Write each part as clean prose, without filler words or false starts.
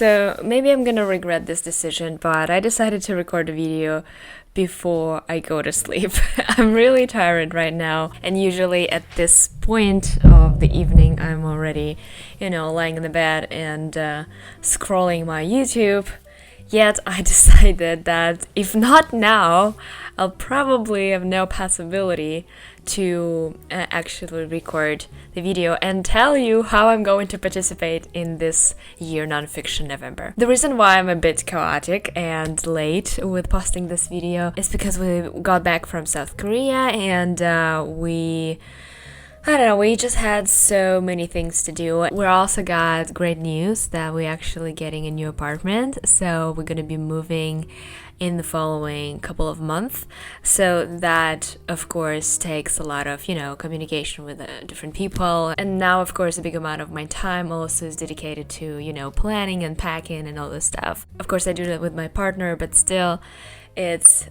So maybe I'm gonna regret this decision, but I decided to record a video before I go to sleep. I'm really tired right now, and usually at this point of the evening, I'm already, lying in the bed and scrolling my YouTube. Yet I decided that if not now, I'll probably have no possibility to actually record the video and tell you how I'm going to participate in this year Nonfiction November. The reason why I'm a bit chaotic and late with posting this video is because we got back from South Korea and we just had so many things to do. We also got great news that we're actually getting a new apartment, so we're gonna be moving in the following couple of months. So that, of course, takes a lot of, communication with different people. And now, of course, a big amount of my time also is dedicated to, planning and packing and all this stuff. Of course, I do that with my partner, but still, it's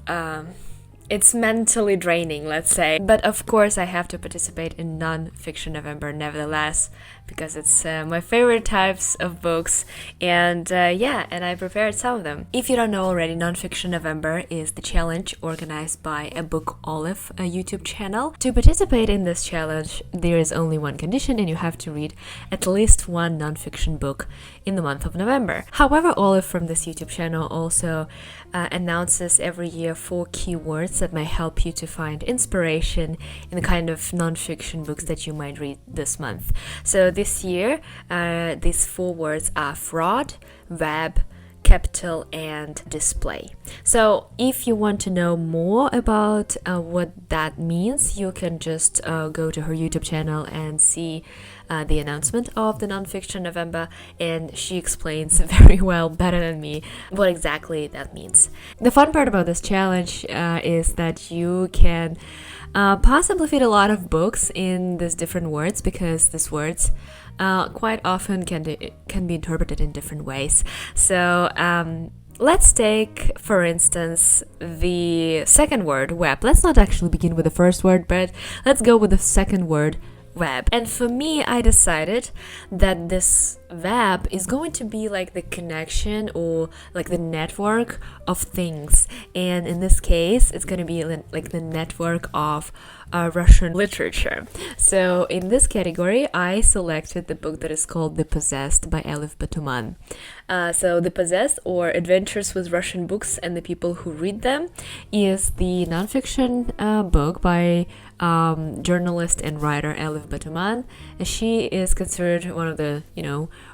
mentally draining, let's say. But of course, I have to participate in Nonfiction November nevertheless, because it's my favorite types of books, and I prepared some of them. If you don't know already, Nonfiction November is the challenge organized by a Book Elif, a YouTube channel. To participate in this challenge, there is only one condition, and you have to read at least one nonfiction book in the month of November. However, Elif from this YouTube channel also announces every year 4 keywords that might help you to find inspiration in the kind of nonfiction books that you might read this month. So this year, these 4 words are fraud, web, capital, and display. So if you want to know more about what that means, you can just go to her YouTube channel and see the announcement of the Nonfiction November, and she explains very well, better than me, what exactly that means. The fun part about this challenge is that you can possibly fit a lot of books in these different words, because these words quite often can be interpreted in different ways. So let's take, for instance, the second word, web. Let's not actually begin with the first word, but let's go with the second word, web. And for me, I decided that this web is going to be like the connection or like the network of things, and in this case it's going to be like the network of Russian literature. So in this category I selected the book that is called The Possessed by Elif Batuman. So The Possessed, or Adventures with Russian Books and the People Who Read Them, is the nonfiction book by journalist and writer Elif Batuman. She is considered one of the,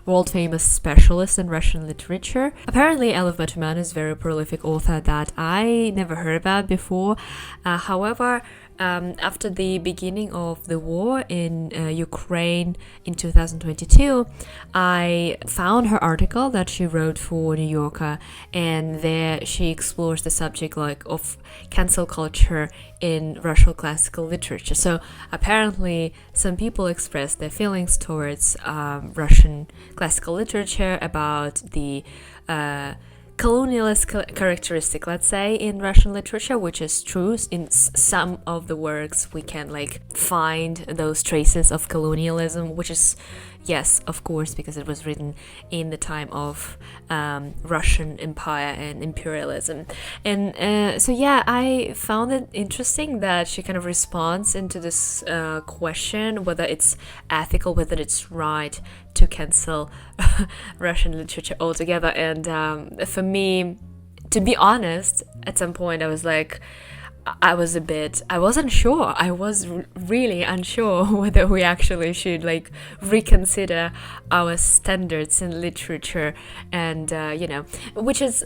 world famous specialists in Russian literature. Apparently, Elif Batuman is a very prolific author that I never heard about before. However, after the beginning of the war in Ukraine in 2022, I found her article that she wrote for New Yorker, and there she explores the subject of cancel culture in Russian classical literature. So apparently some people expressed their feelings towards Russian classical literature about the colonialist characteristic, let's say, in Russian literature, which is true. In some of the works we can find those traces of colonialism, which is, yes, of course, because it was written in the time of Russian Empire and imperialism. And I found it interesting that she kind of responds into this question whether it's ethical, whether it's right to cancel Russian literature altogether. And for me, to be honest, at some point I was like, I wasn't sure. I was really unsure whether we actually should reconsider our standards in literature, and which is,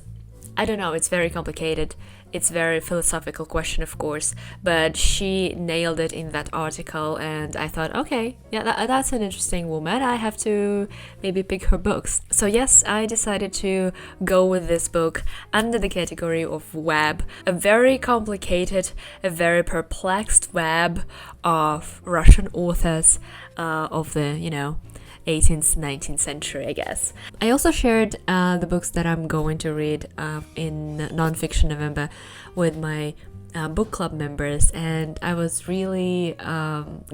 I don't know, it's very complicated. It's a very philosophical question, of course, but she nailed it in that article, and I thought, okay, yeah, that's an interesting woman. I have to maybe pick her books. So yes, I decided to go with this book under the category of web, a very complicated, a very perplexed web of Russian authors of the, 18th, 19th century, I guess. I also shared the books that I'm going to read in Nonfiction November with my book club members, and I was really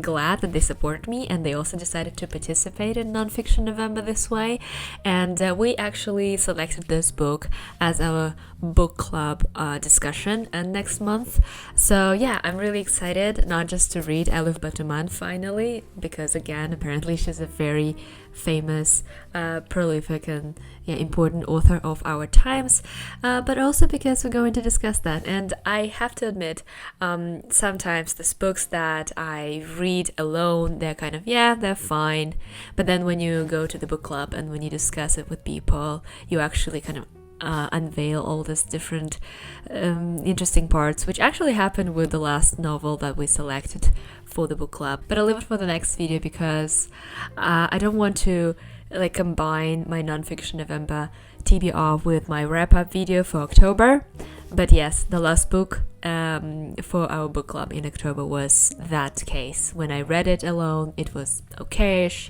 glad that they supported me, and they also decided to participate in Nonfiction November this way. And we actually selected this book as our book club discussion next month. So yeah, I'm really excited not just to read Elif Batuman finally, because again, apparently she's a very famous, prolific and important author of our times, but also because we're going to discuss that. And I have to admit, sometimes these books that I read alone, they're kind of, they're fine, but then when you go to the book club and when you discuss it with people, you actually kind of unveil all these different interesting parts, which actually happened with the last novel that we selected for the book club. But I'll leave it for the next video because I don't want to combine my Nonfiction November TBR with my wrap-up video for October. But yes, the last book for our book club in October was that case. When I read it alone, it was okayish.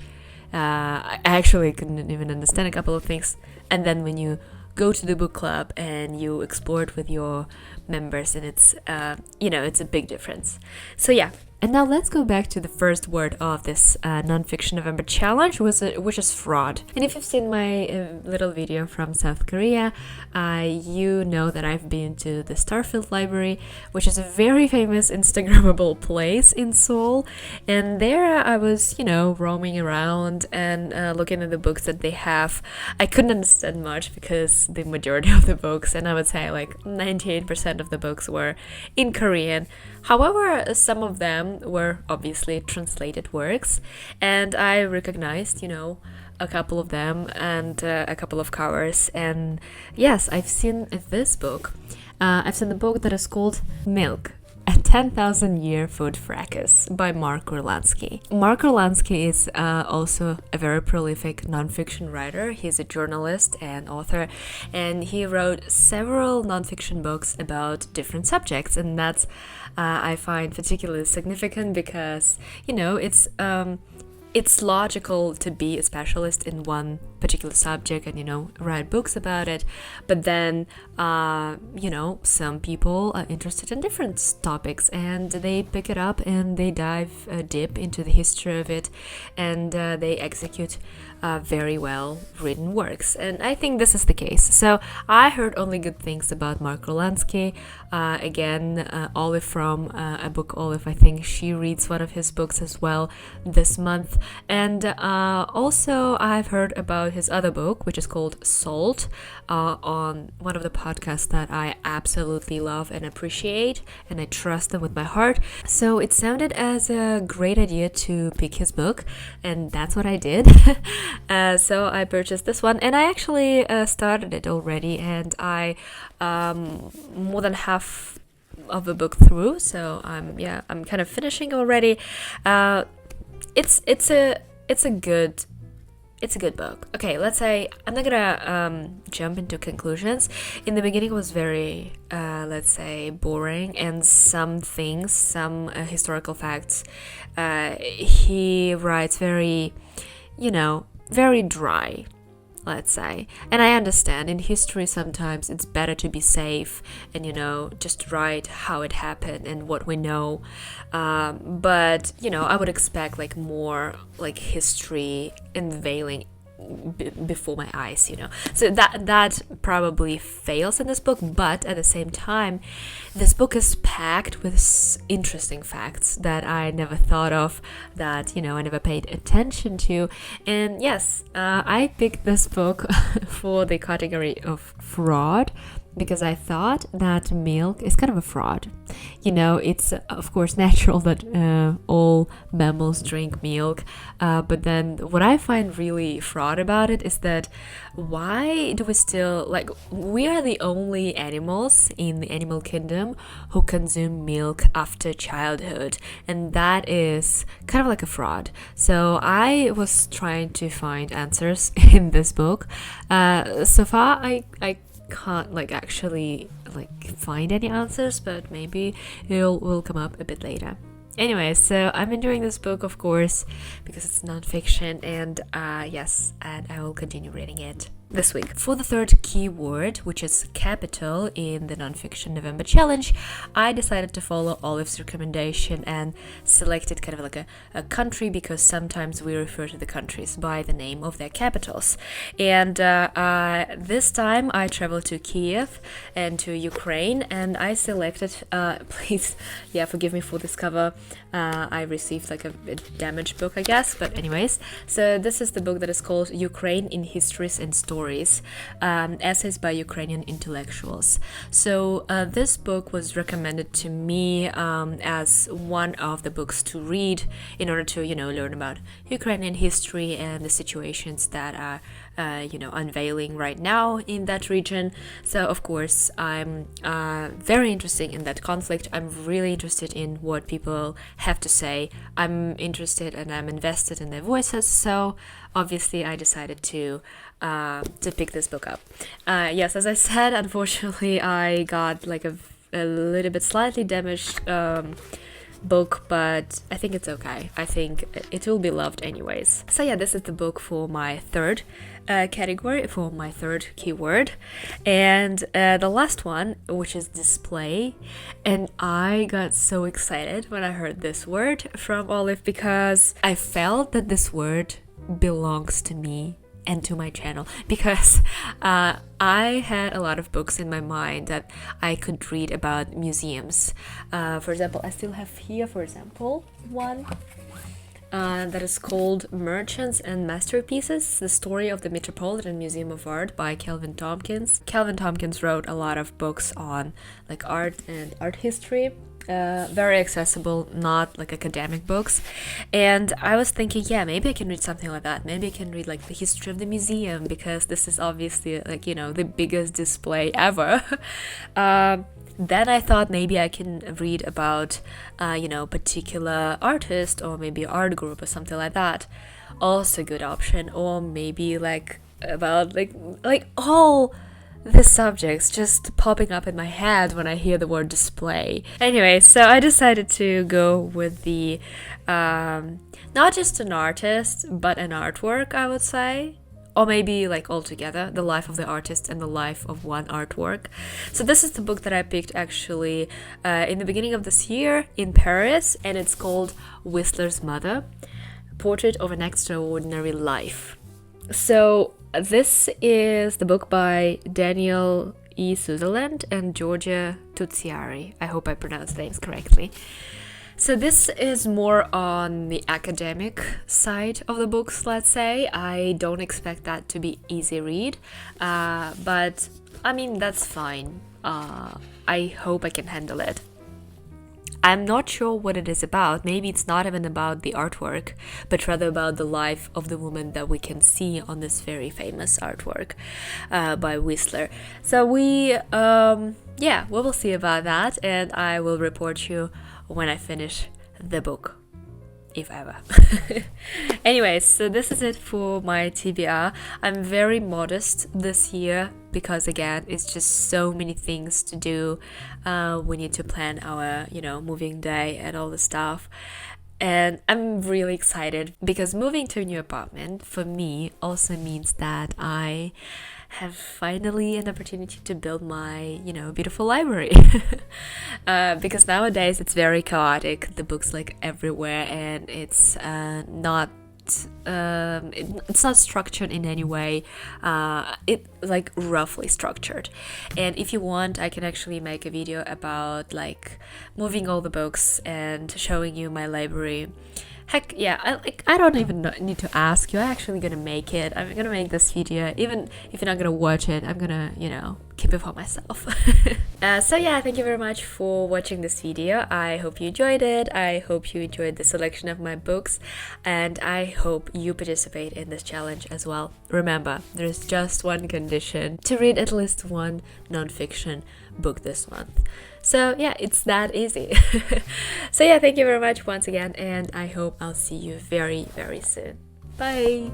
I actually couldn't even understand a couple of things. And then when you go to the book club and you explore it with your members, and it's it's a big difference. So yeah. And now let's go back to the first word of this Nonfiction November challenge, which is fraud. And if you've seen my little video from South Korea, you know that I've been to the Starfield Library, which is a very famous Instagrammable place in Seoul. And there I was, roaming around and looking at the books that they have. I couldn't understand much because the majority of the books, and I would say 98% of the books, were in Korean. However, some of them were obviously translated works, and I recognized, a couple of them and a couple of covers. And yes, I've seen this book. I've seen the book that is called Milk, A 10,000-Year Food Fracas by Mark Kurlansky. Mark Kurlansky is also a very prolific nonfiction writer. He's a journalist and author, and he wrote several nonfiction books about different subjects, and that's I find particularly significant because, it's logical to be a specialist in one particular subject and, write books about it. But then, some people are interested in different topics and they pick it up and they dive deep into the history of it, and they execute very well written works. And I think this is the case. So I heard only good things about Mark Kurlansky. Again, Elif from a book Elif, I think she reads one of his books as well this month. And also I've heard about his other book, which is called Salt, on one of the podcasts that I absolutely love and appreciate, and I trust them with my heart. So it sounded as a great idea to pick his book, and that's what I did. So I purchased this one, and I actually started it already, and I more than half of the book through, so I'm kind of finishing already. It's a good book. Okay, let's say I'm not gonna jump into conclusions. In the beginning, it was very let's say boring, and some historical facts he writes very very dry, let's say. And I understand in history sometimes it's better to be safe and just write how it happened and what we know, but I would expect more history unveiling before my eyes, so that probably fails in this book. But at the same time, this book is packed with interesting facts that I never thought of, that I never paid attention to. And yes, I picked this book for the category of fraud, because I thought that milk is kind of a fraud. It's of course natural that all mammals drink milk, but then what I find really fraud about it is that why do we still, we are the only animals in the animal kingdom who consume milk after childhood, and that is kind of like a fraud. So I was trying to find answers in this book. So far I can't actually find any answers, but maybe it will come up a bit later. Anyway, so I'm enjoying this book, of course, because it's nonfiction, and yes, and I will continue reading it. this week. For the third keyword, which is capital in the Nonfiction November challenge, I decided to follow Elif's recommendation and selected kind of like a country, because sometimes we refer to the countries by the name of their capitals. And this time I traveled to Kiev and to Ukraine, and I selected, please, forgive me for this cover. I received like a damaged book, I guess, but anyways. So this is the book that is called Ukraine in Histories and Stories, essays by Ukrainian intellectuals. So this book was recommended to me as one of the books to read in order to, learn about Ukrainian history and the situations that are, unveiling right now in that region. So of course, I'm very interested in that conflict. I'm really interested in what people have to say. I'm interested and I'm invested in their voices. So obviously, I decided to pick this book up. Yes, as I said, unfortunately, I got like a little bit slightly damaged book, but I think it's okay. I think it will be loved anyways. So yeah, this is the book for my third category, for my third keyword, and the last one, which is display. And I got so excited when I heard this word from Elif, because I felt that this word belongs to me and to my channel, because I had a lot of books in my mind that I could read about museums. For example, I still have here, for example, one that is called Merchants and Masterpieces, the story of the Metropolitan Museum of Art by Kelvin Tompkins. Kelvin Tompkins wrote a lot of books on like art and art history. Very accessible, not like academic books. And I was thinking, maybe I can read something like that. Maybe I can read like the history of the museum, because this is obviously like, the biggest display ever. Then I thought maybe I can read about, particular artist, or maybe art group or something like that. Also good option. Or maybe like about like all the subjects just popping up in my head when I hear the word display. Anyway, so I decided to go with the not just an artist, but an artwork, I would say. Or maybe like altogether, the life of the artist and the life of one artwork. So this is the book that I picked actually in the beginning of this year in Paris, and it's called Whistler's Mother, Portrait of an Extraordinary Life. So this is the book by Daniel E. Sutherland and Georgia Toutziari. I hope I pronounced names correctly. So this is more on the academic side of the books, let's say. I don't expect that to be easy read, but I mean, that's fine. I hope I can handle it. I'm not sure what it is about. Maybe it's not even about the artwork, but rather about the life of the woman that we can see on this very famous artwork by Whistler. So we will see about that, and I will report you when I finish the book, if ever. Anyways, so this is it for my TBR. I'm very modest this year because, again, it's just so many things to do. We need to plan our, moving day and all the stuff. And I'm really excited because moving to a new apartment for me also means that I have finally an opportunity to build my, beautiful library. Because nowadays it's very chaotic. The books like everywhere, and it's not structured in any way. It like roughly structured. And if you want, I can actually make a video about like moving all the books and showing you my library. Heck yeah, I don't even need to ask you. I'm actually gonna make it. I'm gonna make this video. Even if you're not gonna watch it, I'm gonna, keep it for myself. So yeah, thank you very much for watching this video. I hope you enjoyed it. I hope you enjoyed the selection of my books, and I hope you participate in this challenge as well. Remember, there's just one condition: to read at least one nonfiction book this month. So yeah, it's that easy. So yeah, thank you very much once again, and I hope I'll see you very, very soon. Bye!